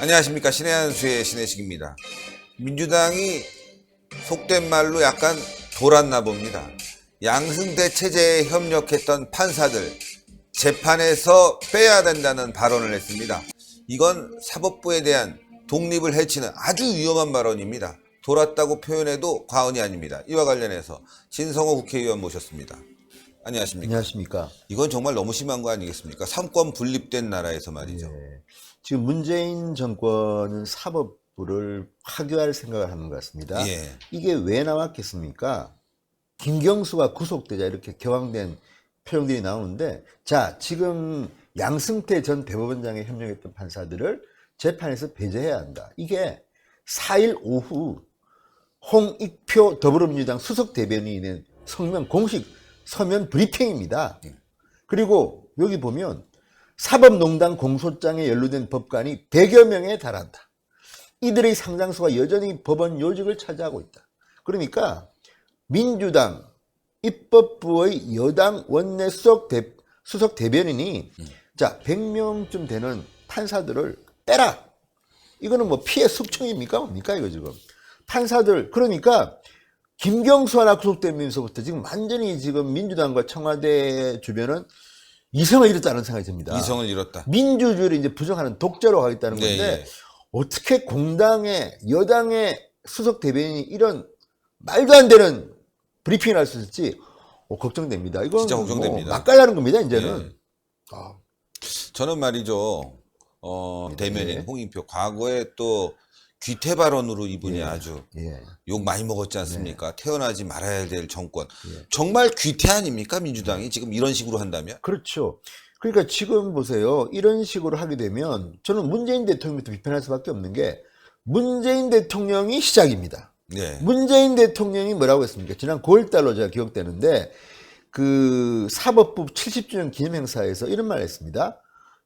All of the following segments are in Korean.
안녕하십니까. 신의 한수의 신혜식입니다. 민주당이 속된 말로 약간 돌았나 봅니다. 양승태 체제에 협력했던 판사들 재판에서 빼야 된다는 발언을 했습니다. 이건 사법부에 대한 독립을 해치는 아주 위험한 발언입니다. 돌았다고 표현해도 과언이 아닙니다. 이와 관련해서 신성호 국회의원 모셨습니다. 안녕하십니까. 안녕하십니까. 이건 정말 너무 심한 거 아니겠습니까? 삼권 분립된 나라에서 말이죠. 네. 지금 문재인 정권은 사법부를 파괴할 생각을 하는 것 같습니다. 예. 이게 왜 나왔겠습니까? 김경수가 구속되자 이렇게 격앙된 표정들이 나오는데, 자, 지금 양승태 전 대법원장에 협력했던 판사들을 재판에서 배제해야 한다. 이게 4일 오후 홍익표 더불어민주당 수석 대변인이 낸 성명 공식 서면 브리핑입니다. 그리고 여기 보면 사법농단 공소장에 연루된 법관이 100여 명에 달한다. 이들의 상당수가 여전히 법원 요직을 차지하고 있다. 그러니까 민주당 입법부의 여당 원내 수석 대변인이 자 100명쯤 되는 판사들을 빼라. 이거는 뭐 피해 숙청입니까? 뭡니까 이거 지금. 판사들 그러니까 김경수 하나 구속되면서부터 지금 완전히 지금 민주당과 청와대 주변은 이성을 잃었다는 생각이 듭니다. 이성을 잃었다. 민주주의를 이제 부정하는 독재로 가겠다는 건데 네. 어떻게 공당의 여당의 수석 대변인이 이런 말도 안 되는 브리핑을 할 수 있을지 걱정됩니다. 이건 진짜 걱정됩니다. 뭐 맛깔나는 겁니다. 이제는. 네. 저는 말이죠. 대면인 예. 홍익표 과거에 또 귀태 발언으로 이분이 아주 예. 욕 많이 먹었지 않습니까? 태어나지 말아야 될 정권. 정말 귀태 아닙니까? 민주당이 지금 이런 식으로 한다면? 그렇죠. 그러니까 지금 보세요. 이런 식으로 하게 되면 저는 문재인 대통령부터 비판할 수밖에 없는 게 문재인 대통령이 시작입니다. 네. 문재인 대통령이 뭐라고 했습니까? 지난 9월 달로 제가 기억되는데 그 사법부 70주년 기념행사에서 이런 말을 했습니다.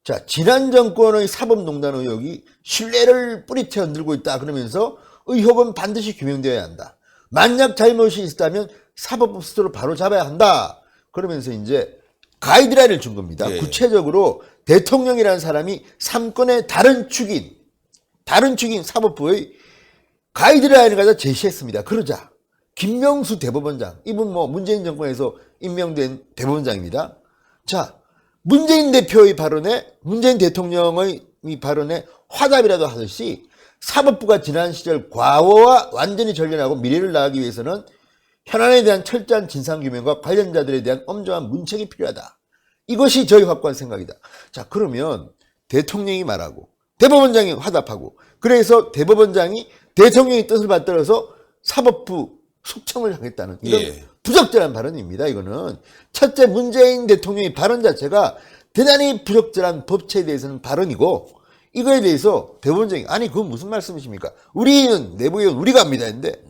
자, 지난 정권의 사법농단 의혹이 신뢰를 뿌리째 흔들고 있다. 그러면서 의혹은 반드시 규명되어야 한다. 만약 잘못이 있다면 사법부 스스로 바로 잡아야 한다. 그러면서 이제 가이드라인을 준 겁니다. 예. 구체적으로 대통령이라는 사람이 삼권의 다른 축인 사법부의 가이드라인을 갖다 제시했습니다. 그러자 김명수 대법원장, 이분 뭐 문재인 정권에서 임명된 대법원장입니다. 자, 문재인 대표의 발언에, 문재인 대통령의 이 발언에 화답이라도 하듯이 사법부가 지난 시절 과거와 완전히 절연하고 미래를 나가기 위해서는 현안에 대한 철저한 진상규명과 관련자들에 대한 엄정한 문책이 필요하다. 이것이 저희 확고한 생각이다. 자, 그러면 대통령이 말하고 대법원장이 화답하고 그래서 대법원장이 대통령의 뜻을 받들어서 사법부 숙청을 하겠다는 이런 부적절한 발언입니다. 이거는 첫째 문재인 대통령의 발언 자체가 대단히 부적절한 법체에 대해서는 발언이고 이거에 대해서 대법원장이 아니 그건 무슨 말씀이십니까? 우리는 내부의원 우리가 합니다 했는데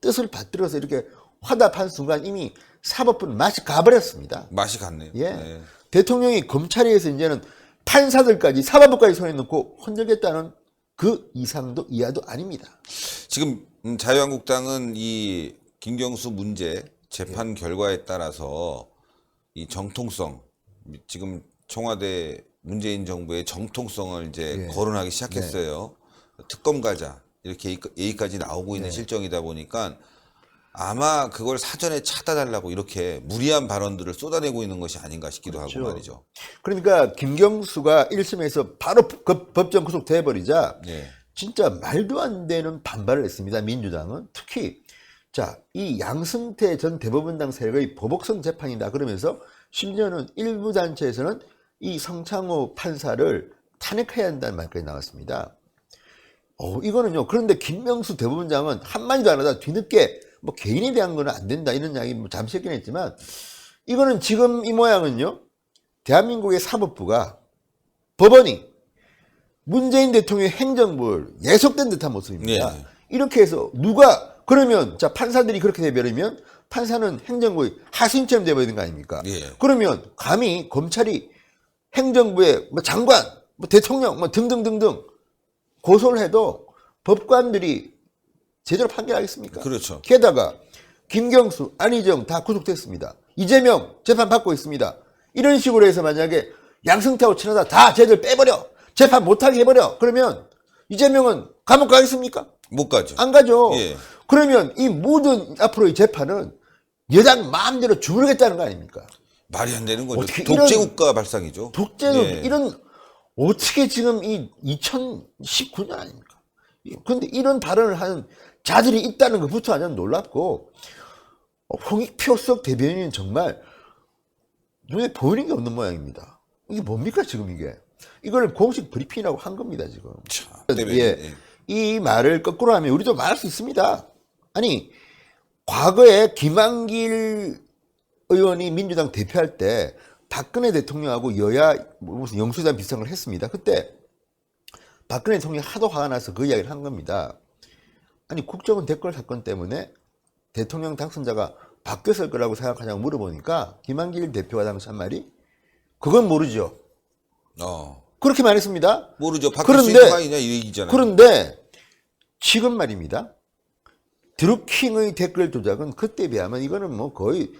뜻을 받들어서 이렇게 화답한 순간 이미 사법부는 맛이 가버렸습니다. 맛이 갔네요. 예. 네. 대통령이 검찰에 의해서 이제는 판사들까지 사법부까지 손에 넣고 흔들겠다는 그 이상도 이하도 아닙니다. 지금 자유한국당은 이 김경수 문제 재판 결과에 따라서 이 정통성, 지금 청와대 문재인 정부의 정통성을 이제 거론하기 시작했어요. 특검 가자 이렇게 얘기까지 나오고 있는 실정이다 보니까 아마 그걸 사전에 찾아달라고 이렇게 무리한 발언들을 쏟아내고 있는 것이 아닌가 싶기도 하고 말이죠. 그러니까 김경수가 1심에서 바로 법정 구속돼버리자 진짜 말도 안 되는 반발을 했습니다. 민주당은 특히 자, 이 양승태 전 대법원장 세력의 보복성 재판이다 그러면서 심지어는 일부 단체에서는 이 성창호 판사를 탄핵해야 한다는 말까지 나왔습니다. 이거는요. 그런데 김명수 대법원장은 한마디도 안 하다 뒤늦게 뭐 개인에 대한 거는 안 된다 이런 이야기 뭐 잠시 했긴 했지만 이거는 지금 이 모양은요. 대한민국의 사법부가 법원이 문재인 대통령의 행정부를 예속된 듯한 모습입니다. 이렇게 해서 누가 그러면 자 판사들이 그렇게 돼버리면 판사는 행정부의 하수인처럼 돼버리는 거 아닙니까? 그러면 감히 검찰이 행정부의 뭐 장관, 뭐 대통령, 뭐 등등등등 고소를 해도 법관들이 제대로 판결하겠습니까? 그렇죠. 게다가 김경수, 안희정 다 구속됐습니다. 이재명 재판 받고 있습니다. 이런 식으로 해서 만약에 양승태하고 친하다 다 쟤들 빼버려 재판 못하게 해버려 그러면 이재명은 감옥 가겠습니까? 못 가죠. 안 가죠. 예. 그러면 이 모든 앞으로의 재판은 여당 마음대로 주무르겠다는 거 아닙니까? 말이 안 되는 거죠. 어떻게 독재국가 발상이죠. 독재는 예. 이런 어떻게 지금 이 2019년 아닙니까? 근데 이런 발언을 하는 자들이 있다는 것부터 아주 놀랍고 홍익표 석 대변인은 정말 눈에 보이는 게 없는 모양입니다. 이게 뭡니까 지금 이게? 이걸 공식 브리핑이라고 한 겁니다 지금. 대변인, 예. 예. 이 말을 거꾸로 하면 우리도 말할 수 있습니다. 아니 과거에 김한길 의원이 민주당 대표할 때 박근혜 대통령하고 여야 무슨 영수회담 비슷한 걸 했습니다. 그때 박근혜 대통령이 하도 화가 나서 그 이야기를 한 겁니다. 아니 국정원 댓글 사건 때문에 대통령 당선자가 바뀌었을 거라고 생각하냐고 물어보니까 김한길 대표가 당시 한 말이 그건 모르죠. 그렇게 말했습니다. 모르죠. 바뀔 수 있는 거 아니냐 이 얘기잖아요. 그런데 지금 말입니다. 드루킹의 댓글 조작은 그때 비하면 이거는 뭐 거의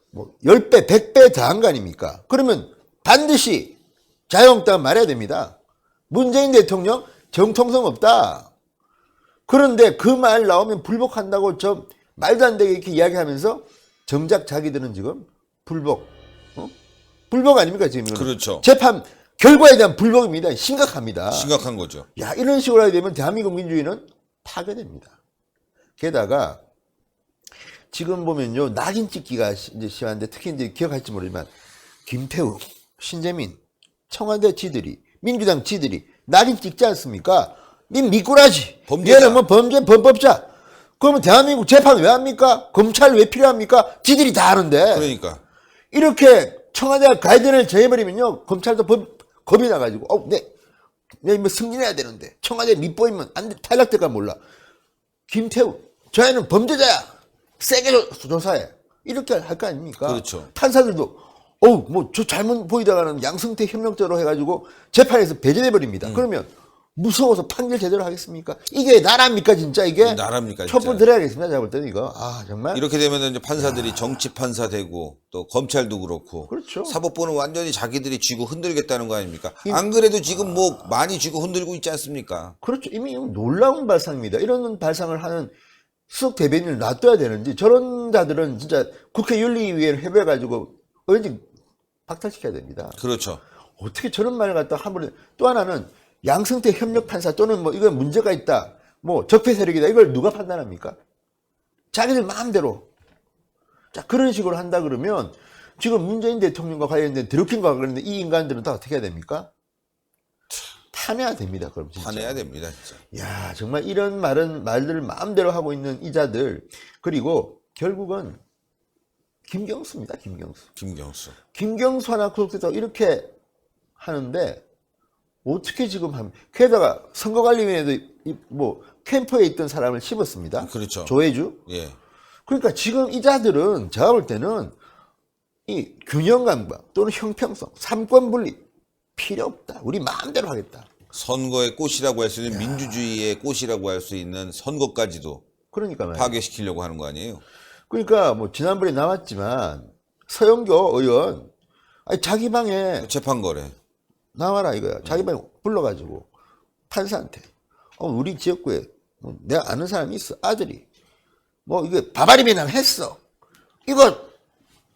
뭐 10배, 100배 더한 거 아닙니까? 그러면 반드시 자유한국당 말해야 됩니다. 문재인 대통령 정통성 없다. 그런데 그 말 나오면 불복한다고 저 말도 안 되게 이렇게 이야기하면서 정작 자기들은 지금 불복. 불복 아닙니까 지금 이거는? 그렇죠. 재판 결과에 대한 불복입니다. 심각합니다. 심각한 거죠. 야 이런 식으로 하게 되면 대한민국 민주주의는 파괴됩니다. 게다가 지금 보면요 낙인 찍기가 이제 심한데 특히 이제 기억할지 모르지만 김태우, 신재민, 청와대 지들이 민주당 지들이 낙인 찍지 않습니까? 니 미꾸라지, 얘는 뭐 범죄 범법자. 그러면 대한민국 재판 왜 합니까? 검찰 왜 필요합니까? 지들이 다 하는데. 그러니까 이렇게 청와대가 가이드를 정해버리면요 검찰도 겁이 나가지고 내 뭐 승진해야 되는데 청와대 밑보이면 안 돼, 탈락될까 몰라. 김태우 저 애는 범죄자야. 세게 조사해. 이렇게 할 거 아닙니까? 그렇죠. 판사들도 뭐 저 잘못 보이다가는 양승태 협력자로 해가지고 재판에서 배제돼 버립니다. 그러면 무서워서 판결 제대로 하겠습니까? 이게 나라입니까 진짜 이게? 나라입니까 진짜? 촛불 들어야겠습니다. 제가 볼 때는 이거 정말 이렇게 되면 이제 판사들이 정치 판사 되고 또 검찰도 그렇고 그렇죠. 사법부는 완전히 자기들이 쥐고 흔들겠다는 거 아닙니까? 안 그래도 지금 뭐 많이 쥐고 흔들고 있지 않습니까? 그렇죠. 이미 놀라운 발상입니다. 이런 발상을 하는 수석 대변인을 놔둬야 되는지 저런 자들은 진짜 국회 윤리위원회 협의해가지고 왠지 박탈시켜야 됩니다. 그렇죠. 어떻게 저런 말을 갖다 한 번에 또 하나는 양승태 협력 판사 또는 뭐 이건 문제가 있다. 뭐 적폐 세력이다. 이걸 누가 판단합니까? 자기들 마음대로. 자, 그런 식으로 한다 그러면 지금 문재인 대통령과 관련된 드루킹과 관련된 이 인간들은 다 어떻게 해야 됩니까? 탄해야 됩니다. 그럼 진짜. 화내야 됩니다, 진짜. 야, 정말 이런 말들을 마음대로 하고 있는 이자들. 그리고 결국은 김경수입니다. 김경수. 김경수 하나 구속돼서 이렇게 하는데 어떻게 지금 하면 게다가 선거관리위원회도 뭐 캠프에 있던 사람을 씹었습니다. 그렇죠. 조혜주. 예. 그러니까 지금 이자들은 제가 볼 때는 이 균형감과 또는 형평성, 삼권분리 필요 없다. 우리 마음대로 하겠다. 선거의 꽃이라고 할 수 있는 민주주의의 꽃이라고 할 수 있는 선거까지도 그러니까 말이에요. 파괴시키려고 하는 거 아니에요? 그러니까 뭐 지난번에 나왔지만 서영교 의원 자기 방에 재판거래. 나와라 이거야. 자기 방에 불러가지고 판사한테 우리 지역구에 뭐 내가 아는 사람이 있어. 아들이 뭐 이게 바바리 배낭 했어. 이거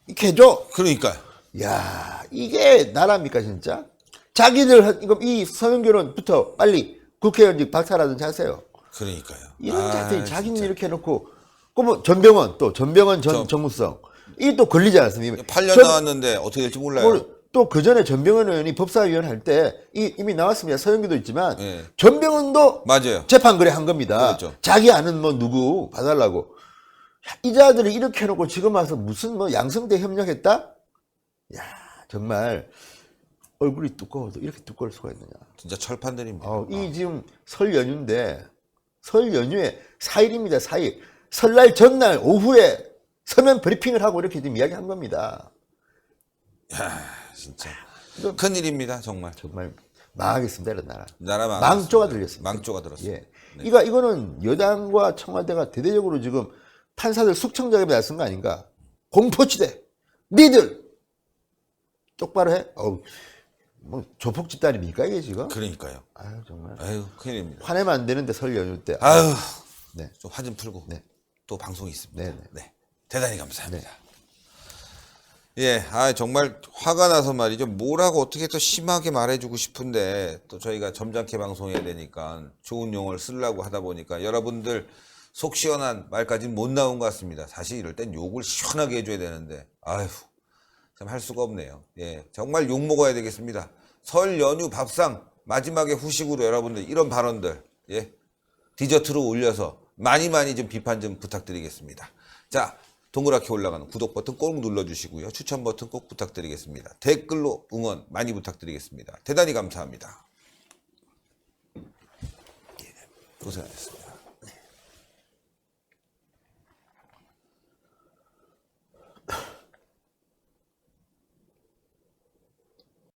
이렇게 해줘. 그러니까. 야 이게 나라입니까 진짜? 자기들 이거 이 서영교론부터 빨리 국회의원직 박탈하든지 하세요. 그러니까요. 이런 자들이 자기는 이렇게 해놓고 뭐 전병헌 전 정무성 이게 또 걸리지 않았습니까? 8년 나왔는데 어떻게 될지 몰라요. 또 그 전에 전병헌 의원이 법사위원 할 때 이미 나왔습니다. 서영교도 있지만 예. 전병헌도 맞아요. 재판 거래한 겁니다. 그렇죠. 자기 아는 뭐 누구 봐달라고. 이 자들을 이렇게 해놓고 지금 와서 무슨 뭐 양성대 협력했다? 야 정말 얼굴이 두꺼워도 이렇게 두꺼울 수가 있느냐. 진짜 철판들입니다. 이 지금 설 연휴인데 설 연휴에 4일입니다. 4일. 설날 전날 오후에 서면 브리핑을 하고 이렇게 지금 이야기한 겁니다. 야, 진짜 큰일입니다, 정말. 정말 망하겠습니다, 이런 나라. 나라 망조가 들렸습니다. 망조가 들었습니다. 예. 네. 이거는 여당과 청와대가 대대적으로 지금 판사들 숙청작업에 나선 거 아닌가? 공포지대. 니들 똑바로 해. 뭐 조폭 집단입니까 이게 지금? 그러니까요. 아유 정말 아유, 큰일입니다. 화내면 안 되는데 설 연휴 때. 아유, 네. 좀 화 좀 풀고 네. 또 방송이 있습니다. 네, 네. 네. 대단히 감사합니다. 예, 아 정말 화가 나서 말이죠. 뭐라고 어떻게 또 심하게 말해주고 싶은데 또 저희가 점잖게 방송해야 되니까 좋은 용어를 쓰려고 하다 보니까 여러분들 속 시원한 말까지는 못 나온 것 같습니다. 사실 이럴 땐 욕을 시원하게 해줘야 되는데 아휴 참 할 수가 없네요. 예, 정말 욕 먹어야 되겠습니다. 설 연휴 밥상 마지막에 후식으로 여러분들 이런 발언들 예 디저트로 올려서 많이 좀 비판 좀 부탁드리겠습니다. 자, 동그랗게 올라가는 구독 버튼 꼭 눌러주시고요. 추천 버튼 꼭 부탁드리겠습니다. 댓글로 응원 많이 부탁드리겠습니다. 대단히 감사합니다. 예, 고생하셨습니다.